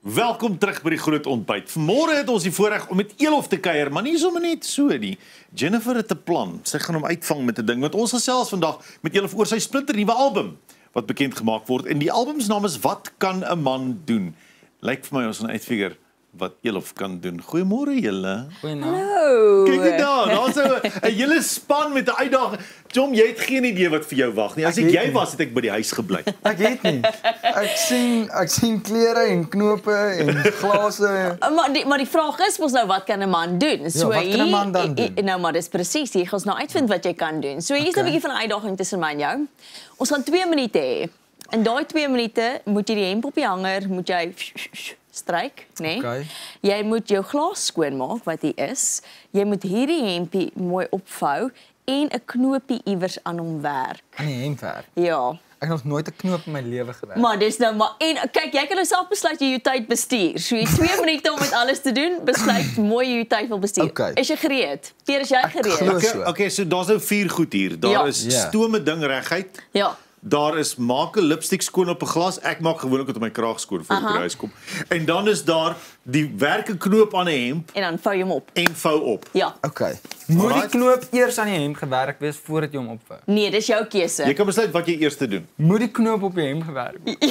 Welkom terug by die groot ontbyt. Vanmôre het ons die voorreg om met Elof te kuier, maar nie sommer net so nie. Jennifer het 'n plan. Sy gaan hom uitvang met 'n ding. Want ons gesels vandag met Elof oor sy splinternuwe album wat bekend gemaak word. En die album se naam is Wat kan 'n man doen? Lyk vir my ons gaan uitfigure wat Elof kan doen. Goeiemôre julle. Hallo. Kyk dit daar, daar's 'n hele span met 'n uitdaging. Tom, jy het geen idee wat vir jou wag nie. As ek jy was, het ek by die huis gebly. Ek weet nie. Ek sien klere en knope en glase. Maar die vraag is mos nou wat kan 'n man doen? So wat kan 'n man dan doen? Nou maar dis presies. Jy gaan ons nou uitvind wat jy kan doen. So hier's 'n bietjie van 'n uitdaging tussen my en jou. Ons gaan 2 minute hê. In daai 2 minute moet jy die hemp op die hanger, moet jy stryk, né? Okay. Jy moet jou glas skoonmaak wat hier is. Jy moet hierdie hempie mooi opvou en 'n knoopie iewers aan hom werk. Aan die hemp. Ja. Ek het nog nooit 'n knoop in my lewe gewerk. Maar dis nou maar en kyk, jy kan nou self besluit jy jou tyd bestuur. So jy 2 minute om dit alles te doen, besluit mooi jy jou tyd wil bestuur. Okay. Is jy gereed? Peer, is jy gereed? So. Okay, so daar's nou 4 goed hier. Daar is stoom 'n ding reguit. Ja. Daar is maak 'n lipstik skoon op 'n glas. Ek maak gewoonlik met my kraag skoon voor ek by die huis kom. En dan is daar die werke knoop aan 'n hemp En dan vou jy hom op. en vou op. Ja. Okay. Moet die knoop eers aan die hemp gewerk wees voordat jy hom opvou? Nee, dis jou keuse. Jy kan besluit wat jy eers te doen. Moet die knoop op die hemp gewerk word?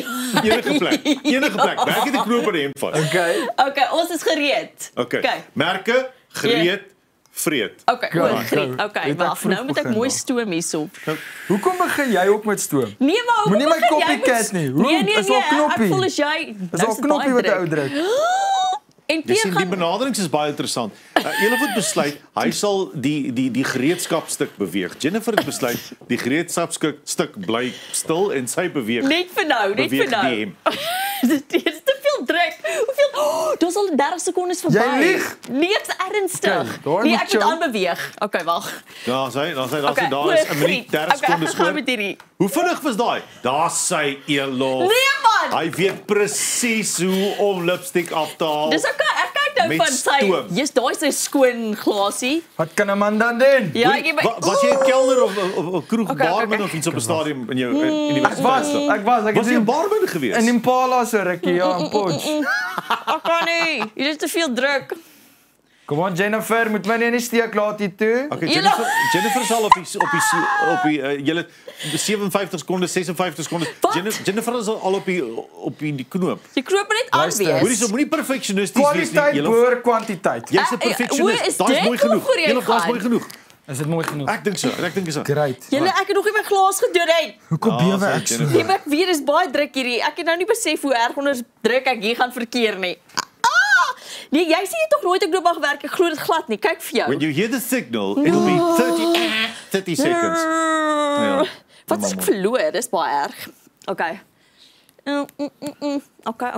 Enige plek. Enige plek. Werk jy die knoop aan die hemp vas. Okay. Okay, ons is gereed. Okay. Merke, gereed, vreed. Okay, Go, gereed. go. Okay, Het ek wag. vroeg Nou moet ek begin mooi dan? stoom hierso. Hoekom begin jy ook met stoom? Nee, maar Moenie my begin jy copycat met- nie. Hoe? Nee, Is daar 'n knoppie? Ek voel as jy Is daar 'n knoppie wat 'n ou druk? En Jy Peer sien die gaan benaderings is baie interessant. Elof het besluit hy sal die gereedskapstuk beweeg. Jennifer het besluit die gereedskapstuk bly stil en sy beweeg. net vir nou, net beweeg vir nou. die hemp. Dit is te veel druk. Hoeveel? Oh, daar's al 30 sekondes verby. Jy lieg. Nee, ek's ernstig. Kyk, daar Nee, moet ek moet jou- aanbeweeg. Okay, wag. Daar is Okay, daar is 'n minuut 30 sekondes ek gaan voor. met hierdie. Hoe vinnig was daai? Daar's sy Elof. Nee man. Hy weet presies hoe om lipstik af te haal. Dis okay. Ek kyk nou Met van sy. stoom. Jy's daai sy skoon glasie. Wat kan 'n man dan doen? Ja, ek gee Was jy 'n kelner of kroeg Okay, barman okay. of iets op 'n stadium in jou universiteit? Ek was Was jy 'n barman gewees? in Impala se rukkie, ja, in Potch. Ek kan nie. Hier is te veel druk. Kom aan Jennifer, moet my nie in die steek laat hier toe. Okay, Julle- Jennifer sal op die julle 57 sekondes, 56 sekondes. Wat? Jennifer is al op die knoop. Jy kroop net aan Luister. wees. Hoorie, so moenie perfeksionisties wees nie. Kwaliteit boor kwantiteit. Jy's 'n Hoe is perfeksionist. Daai dit? is mooi Hoe genoeg. voor jy Elof, daai is gaan? mooi genoeg. Is dit mooi genoeg? Ek dink so. Great. Julle, ek het nog nie my glas gedoen nie. Hoekom Ah, bewe sê ek so? Jennifer. Nee, maar ek weet dis baie druk hierdie. Ek het nou nie besef hoe erg onder druk ek hier gaan verkeer nie. Nee, jy sien jy tog nooit 'n knoop aan gewerk. Ek glo dit glad nie. Kyk vir jou. When you hear the signal, it'll be 30 seconds. Ja. Wat as ek verloor? Dis baie erg. Okay. Okay.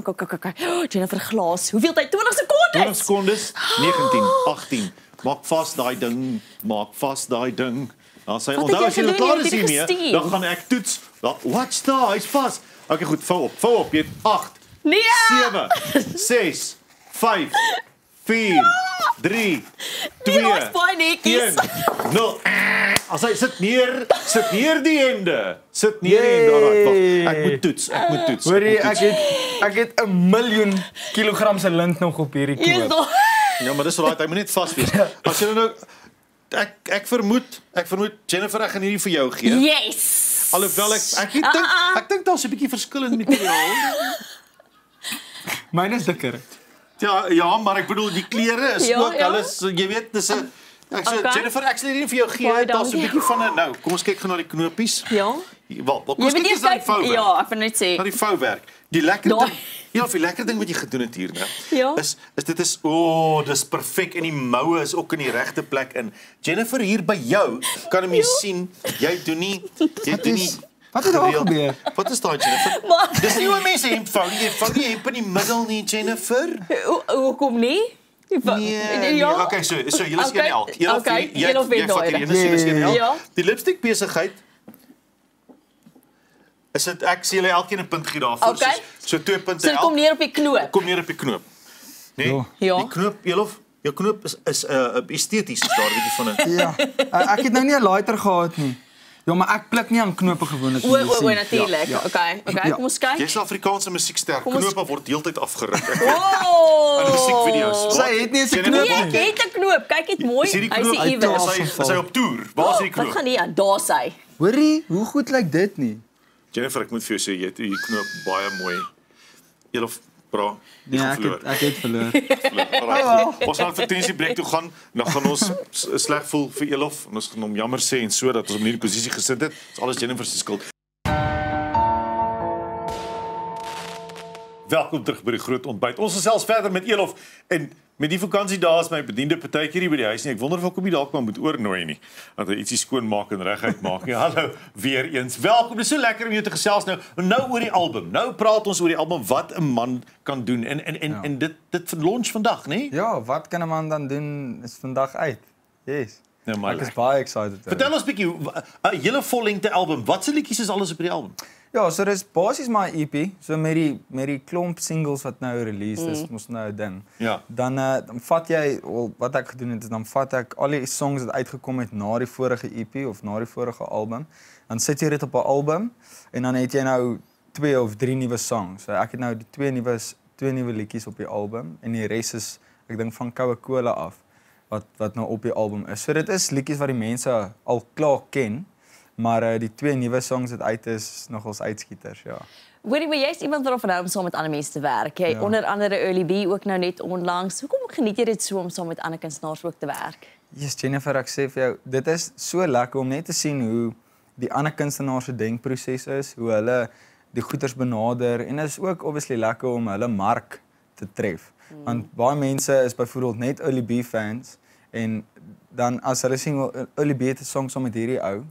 Oh, Jennifer glas. Hoeveel tyd? 20 20 sekondes. sekondes, 19, 18. Maak vas daai ding, maak vas daai ding. Dan sê Wat onthou het as jy jy dit gedoen? klaar Jy is het dit hiermee, gestuur. dan gaan ek toets. Watch daar, hy's vas. Okay, goed, vou op. Jy het 8, Nee. 7, 6, 5, 4, 3, 2, daar's baie netjies. 1, 0. As hy sit neer die hende. Sit neer die hende. Alraai, wag. Ek moet toets. Hoorie, ek het 'n miljoen kilogram se lint nog op hierdie Hier is knoop. nog. Ja, maar dis right, hy moet net vas wees. As jy nou ek vermoed Jennifer ek gaan hierdie vir jou gee. Yes. Alhoewel ek dink daar's 'n bietjie verskil in materiaal. Myne is dikker. Ja, maar ek bedoel die klere is Ja, ook ja. alles, jy weet, dis 'n Okay. Jennifer, ek sal hierdie vir jou Baie gee. Daar's 'n dankie. bietjie van 'n nou, kom ons kyk gou na die knopies. Ja. Wel, kom Jy ons weet kyk eers eens na die kyk. vouwerk. Ja, ek wil net sê. Na die vouwerk. Die lekker Daai- ding. Ja, die lekker ding wat jy gedoen het hier, né? Ja. Is dit is dis perfek en die moue is ook in die regte plek in. Jennifer hier by jou kan 'n mens sien, jy doen nie Wat het daar gereeld- gebeur? Wat is daai Jennifer? Maar Dis nie hoe mense hemp vou nie. Jy vou nie hemp in die middel nie, Jennifer. hoekom nie? Nee, okay, so julle is een elk. Okay, julle wen Jy vat daai. hier, julle is een elk. Ja. Die lipstick besigheid is dit ek sê julle elkeen 'n punt gee daarvoor. Okay. So 2 punte So dit kom elk. neer op die knoop. Kom neer op die knoop. Nee? Ja. Die knoop, jou knoop is esteties is daar 'n bietjie van 'n Ja. Ek het nou nie 'n lighter gehad nie. Ja, maar ek pluk nie aan knope gewoonlik nie. O, natuurlik. Okay, kom ons kyk. Jy's 'n Afrikaanse musiekster. Kom ons- Knope word heeltyd afgeruk. Wow! In musiekvideo's. Sy het nie eens 'n knoop Nee, nie. ek het 'n knoop. Kyk dit mooi. Is hierdie Hy knoop sê uit iewers. tafel. Is hy op toer? Waar is die Wat knoop? gaan nie aan? Daar sy. Hoorie, hoe goed lyk dit nie? Jennifer, ek moet vir jou sê jy het hierdie knoop baie mooi. Elof bra. Nee, ek het verloor. Alright. Ons gaan advertensiebreek toe gaan, dan gaan ons sleg voel vir Elof en ons gaan hom jammer sê en so dat ons hom in hierdie posisie gesit het. Dit is alles Jennifer se skuld. Welkom terug by die groot ontbyt. Ons gesels verder met Elof en met die vakansiedae is my bediende partytjie hier by die huis nie. Ek wonder of ek hom nie dalk maar moet oornooi nie. Dat hy ietsie skoon maak en reguit maak nie. Hallo weer eens. Welkom. Dit is so lekker om jou te gesels nou oor die album. Nou praat ons oor die album wat 'n man kan doen en dit launch vandag, nê? Ja, wat kan 'n man dan doen is vandag uit. Yes. Nou maar. Ek is baie excited. Vertel ons 'n bietjie 'n hele vollengte album. Wat se liedjies is alles op die album? Ja, so dis basies my EP, so met die klomp singles wat nou released is, mos nou 'n ding. Ja. Dan vat jy wat ek gedoen het, is dan vat ek al die songs wat uitgekom het na die vorige EP of na die vorige album, dan sit jy dit op 'n album en dan het jy nou 2 of 3 nuwe songs. So ek het nou die twee nuwe liedjies op die album en die res is ek dink van Koue Kola af wat nou op die album is. So dit is liedjies wat die mense al klaar ken. Maar die 2 nuwe songs wat uit is nogals uitskieters, ja. Hoorie, maar jy's iemand wat van hou om saam met ander mense te werk. Jy onder andere Early B ook nou net onlangs. Hoekom geniet jy dit so om saam met ander kunstenaars ook te werk? Yes, Jennifer, ek sê vir jou, dit is so lekker om net te sien hoe die ander kunstenaars se denkproses is, hoe hulle die goeders benader en dit is ook obviously lekker om hulle mark te tref. Want baie mense is byvoorbeeld net Early B fans en dan as hulle sien Early B het 'n song saam met hierdie ou,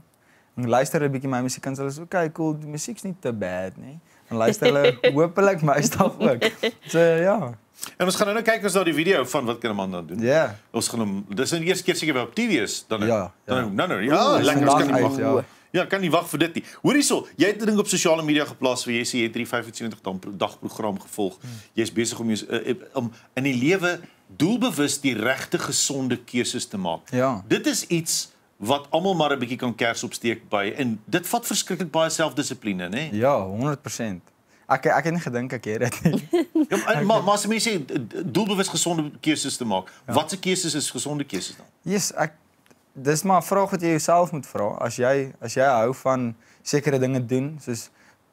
dan luister hulle 'n bietjie my musiek en hulle sê, "Okay, cool, die musiek's nie te bad nie." Dan luister hulle hopelik my stuff ook. So ja. En ons gaan nou kyk ons na die video van wat kan 'n man dan doen. Ja. Ons gaan hom dis die eerste keer seker by op TV is dan. Ja, ja. Nou. Ja, Dis lekker vandag kan nie uit, wag. ja. Ja, kan nie wag vir dit nie. Hoor hierso, jy het 'n ding op sosiale media geplaas waar jy sê jy het 375 dag program gevolg. Jy's besig om in die lewe doelbewus die regte gesonde keuses te maak. Ja. Dit is iets wat almal maar 'n bietjie kan kers opsteek by en dit vat verskriklik baie selfdissipline, né? Ja, 100%. Ek het nie gedink ek het dit nie. Ja, maar as mense sê doelbewus gesonde keuses te maak, watse keuses is gesonde keuses dan? Yes, dis maar 'n vraag wat jy jouself moet vra. As jy hou van sekere dinge doen, soos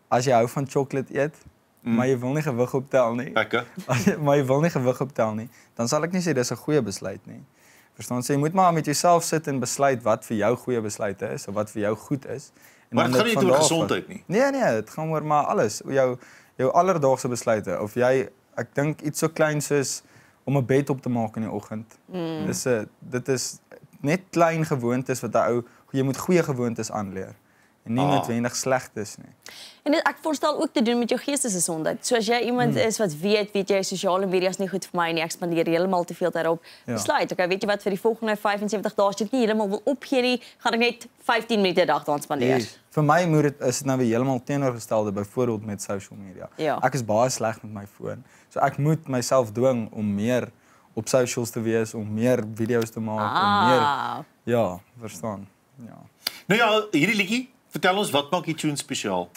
as jy hou van chocolate eet, maar jy wil nie gewig optel nie. Lekker. Maar jy wil nie gewig optel nie, dan sal ek nie sê dis 'n goeie besluit nie. Verstaan? So jy moet maar met jouself sit en besluit wat vir jou goeie besluite is of wat vir jou goed is. En Maar dit gaan nie oor gesondheid nie. Nee, dit gaan oor maar alles. Jou alledaagse besluite of ek dink iets so klein soos om 'n bed op te maak in die oggend. Dit is net klein gewoontes wat jy moet goeie gewoontes aanleer en nie noodwendig slegtes nie. En ek voorstel ook te doen met jou geestesgesondheid. So as jy iemand is wat weet jy sosiale media is nie goed vir my nie, ek spandeer heeltemal te veel daarop. Besluit, okay, weet jy wat vir die volgende 75 dae as jy dit nie heeltemal wil opgee nie, gaan ek net 15 minute 'n dag daaraan spandeer. Yes. Vir my is dit nou weer heeltemal teenoorgestelde byvoorbeeld met social media. Ja. Ek is baie sleg met my foon. So ek moet myself dwing om meer op socials te wees, om meer video's te maak, om meer ja, verstaan. Ja. Nou ja, hierdie liedjie, vertel ons wat maak die tune spesiaal?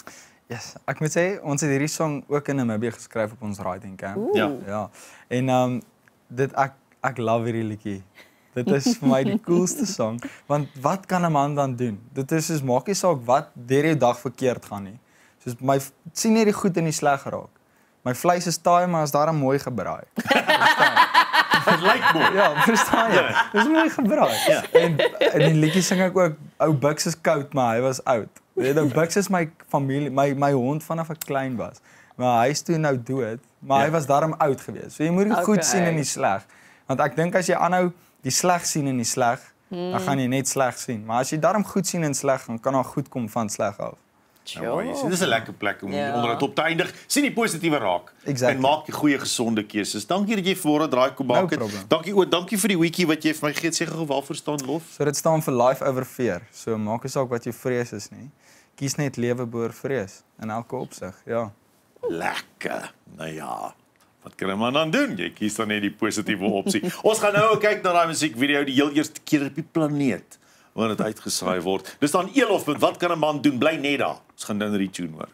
Yes, ek moet sê ons het hierdie song ook in Namibië geskryf op ons writing camp. Ja. En ek love hierdie liedjie. Dit is vir my die coolste song want wat kan 'n man dan doen? Dit is soos maak nie saak wat deur die dag verkeerd gaan nie. Soos sien net die goed en die sleg raak. My vleis is taai maar is daarom mooi gebraai. Dit lyk mooi. Ja, verstaan jy? Dis mooi gebraai. Ja. En in die liedjie sing ek ook ou Bux is koud maar hy was oud. Weet jy, Bux is my familie, my hond vanaf ek klein was. Maar hy is toe nou dood, maar hy was daarom oud geweest. So jy moet dit goed sien in die sleg. Want ek dink as jy aanhou die sleg sien in die sleg, dan gaan jy net sleg sien. Maar as jy daarom goed sien in sleg, dan kan daar goed kom van sleg af. Nou, dit is 'n lekker plek om onder dit op te eindig. Sien die positiewe raak en maak die goeie gesonde keuses. Dankie dat jy voor draai kom maak het. Dankie vir die weekie wat jy vir my gegee het. Sê gou waarvoor staan lof? So dit staan vir life over fear. So maak nie saak wat jou vrees is nie. Kies net lewe bo vrees in elke opsig. Ja. Lekker. Nou ja. Wat kan 'n man dan doen? Jy kies dan net die positiewe opsie. Ons gaan nou kyk na daai musiekvideo die heel eerste keer op die planeet wanneer dit uitgesaai word. Dis dan Elof met wat kan 'n man doen? Bly net daar. Ons gaan nou die tune hoor.